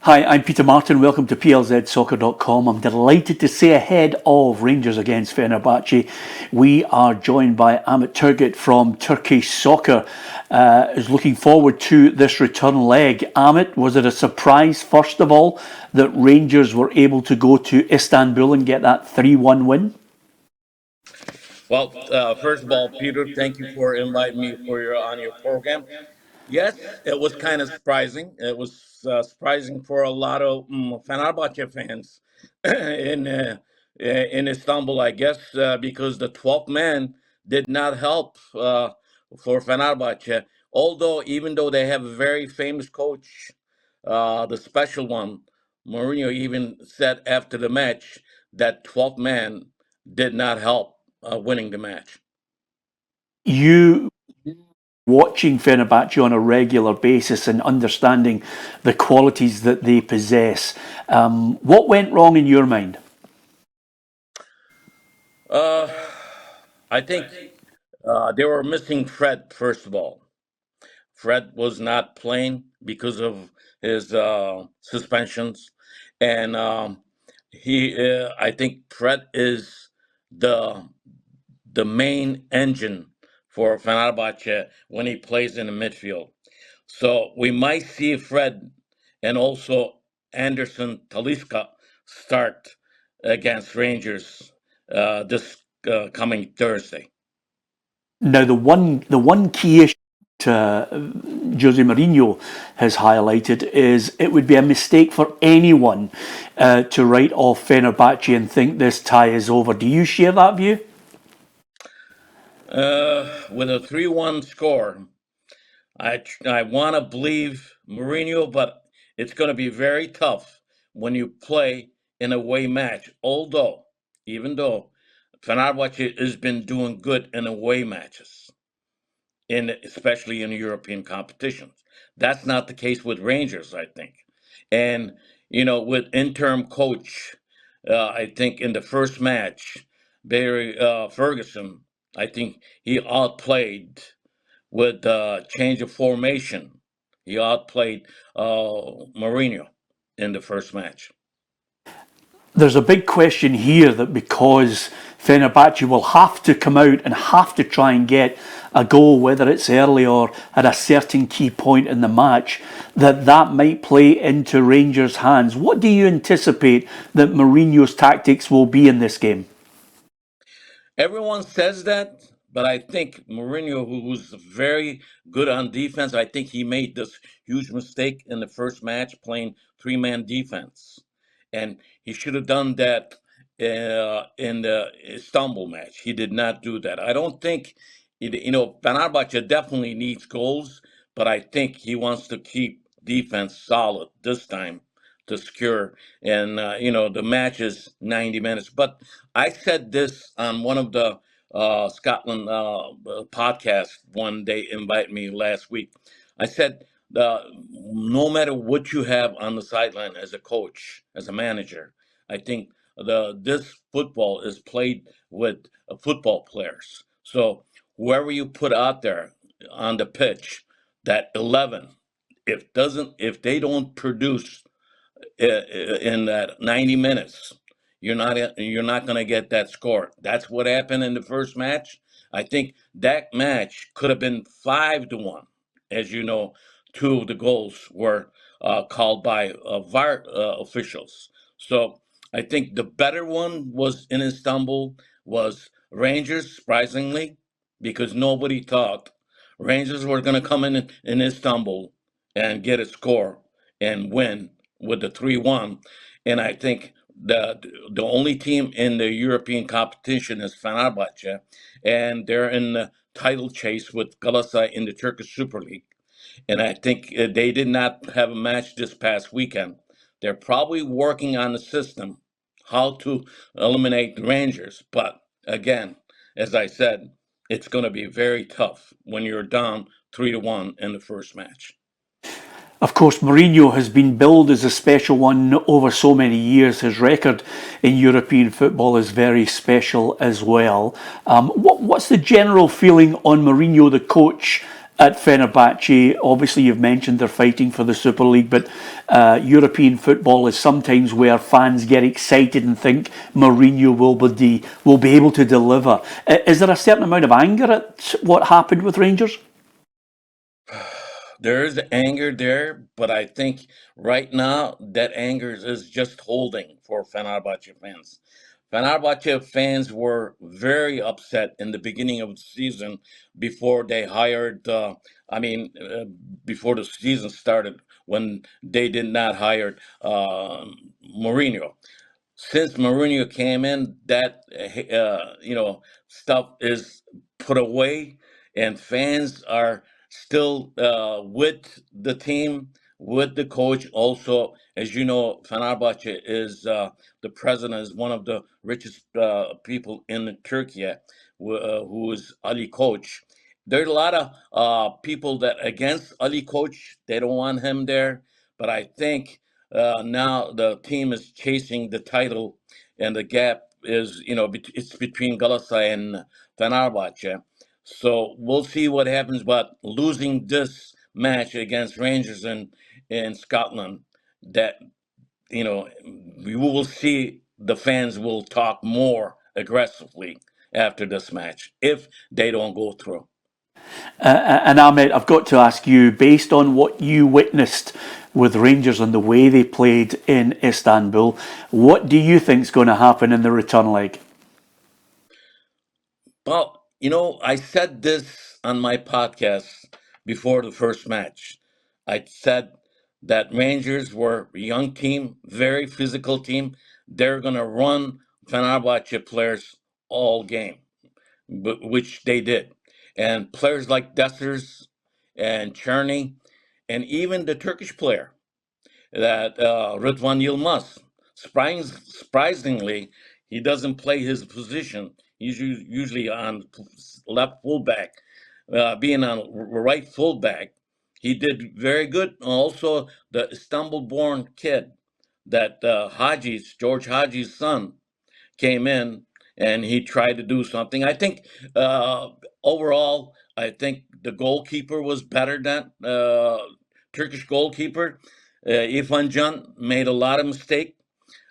Hi, I'm Peter Martin. Welcome to plzsoccer.com. I'm delighted to say ahead of Rangers against Fenerbahce, we are joined by Amit from Turkish Soccer, is looking forward to this return leg. Amit, was it a surprise, first of all, that Rangers were able to go to Istanbul and get that 3-1 win? Well, first of all, Peter, thank you for inviting me for your on your program. Yes, it was kind of surprising. It was surprising for a lot of Fenerbahce fans in Istanbul, I guess, because the 12th man did not help for Fenerbahce. Although, even though they have a very famous coach, the special one, Mourinho even said after the match that 12th man did not help winning the match. You watching Fenerbahce on a regular basis and understanding the qualities that they possess. What went wrong in your mind? Uh, I think they were missing Fred, first of all. Fred was not playing because of his suspensions. And I think Fred is the the main engine for Fenerbahce when he plays in the midfield. So we might see Fred and also Anderson Talisca start against Rangers this coming Thursday. Now, the one key issue Jose Mourinho has highlighted is it would be a mistake for anyone to write off Fenerbahce and think this tie is over. Do you share that view? With a 3-1 score, I want to believe Mourinho, but it's going to be very tough when you play in a away match. Even though Fenerbahce has been doing good in away matches, especially in European competitions. That's not the case with Rangers, I think. And with interim coach, I think in the first match, Barry Ferguson, I think he outplayed with change of formation. He outplayed Mourinho in the first match. There's a big question here that because Fenerbahce will have to come out and have to try and get a goal, whether it's early or at a certain key point in the match, that might play into Rangers' hands. What do you anticipate that Mourinho's tactics will be in this game? Everyone says that, but I think Mourinho, who's very good on defense, I think he made this huge mistake in the first match playing three-man defense, and he should have done that in the Istanbul match. He did not do that. I don't think, Fenerbahce definitely needs goals, but I think he wants to keep defense solid this time to secure. And the match is 90 minutes, but I said this on one of the Scotland podcasts one day invite me last week. I said, no matter what you have on the sideline as a coach, as a manager, I think this football is played with football players. So whoever you put out there on the pitch, that 11, if they don't produce in that 90 minutes, you're not going to get that score. That's what happened in the first match. I think that match could have been 5-1. As you know, two of the goals were called by VAR officials. So I think the better one was in Istanbul was Rangers, surprisingly, because nobody thought Rangers were going to come in Istanbul and get a score and win with the 3-1. And I think the only team in the European competition is Fenerbahce, and they're in the title chase with Galatasaray in the Turkish Super League. And I think they did not have a match this past weekend. They're probably working on the system, how to eliminate the Rangers. But again, as I said, it's going to be very tough when you're down 3-1 in the first match. Of course, Mourinho has been billed as a special one over so many years. His record in European football is very special as well. What's the general feeling on Mourinho, the coach, at Fenerbahce. Obviously, you've mentioned they're fighting for the Super League, but European football is sometimes where fans get excited and think Mourinho will be able to deliver. Is there a certain amount of anger at what happened with Rangers? There is anger there, but I think right now that anger is just holding for Fenerbahce fans. Fenerbahce fans were very upset in the beginning of the season before they hired, before the season started, when they did not hire Mourinho. Since Mourinho came in, that stuff is put away, and fans are still with the team, with the coach. Also, as you know, Fenerbahce is the president is one of the richest people in Turkey, who is Ali Koç. There's a lot of people that against Ali Koç. They don't want him there, but I think now the team is chasing the title, and the gap is, it's between Galatasaray and Fenerbahce. So we'll see what happens. But losing this match against Rangers in Scotland, that we will see the fans will talk more aggressively after this match if they don't go through. And Amit, I've got to ask you, based on what you witnessed with Rangers and the way they played in Istanbul, what do you think is going to happen in the return leg? Well, I said this on my podcast before the first match. I said that Rangers were a young team, very physical team. They're going to run Fenerbahce players all game, which they did. And players like Dessers and Czerny, and even the Turkish player, that Rıdvan Yılmaz. Surprisingly, he doesn't play his position. He's usually on left fullback. Being on right fullback, he did very good. Also, the Istanbul-born kid, that George Haji's son, came in and he tried to do something. I think uh, overall, I think the goalkeeper was better than Turkish goalkeeper. Irfan Can made a lot of mistake.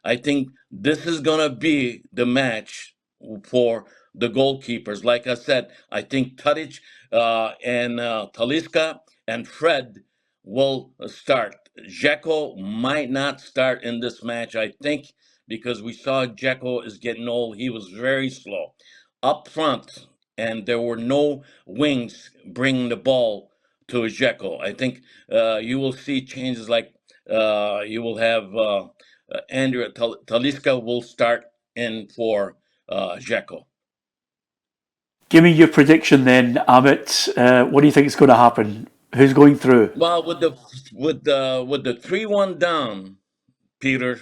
I think this is gonna be the match for the goalkeepers. Like I said, I think Tadic and Talisca and Fred will start. Dzeko might not start in this match, I think, because we saw Dzeko is getting old. He was very slow up front, and there were no wings bringing the ball to Dzeko. I think you will see changes like you will have. Andrea Talisca will start in for Dzeko. Give me your prediction then, Amit. What do you think is going to happen? Who's going through? Well, with the 3-1 down, Peter,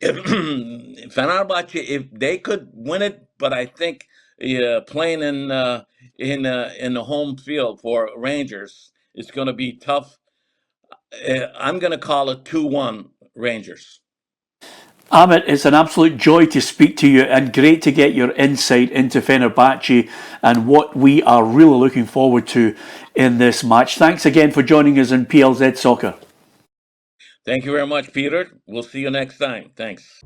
if Fenerbahce, if they could win it, but I think playing in the home field for Rangers, it's going to be tough. I'm going to call it 2-1 Rangers. Amit, it's an absolute joy to speak to you and great to get your insight into Fenerbahce and what we are really looking forward to in this match. Thanks again for joining us in PLZ Soccer. Thank you very much, Peter. We'll see you next time. Thanks.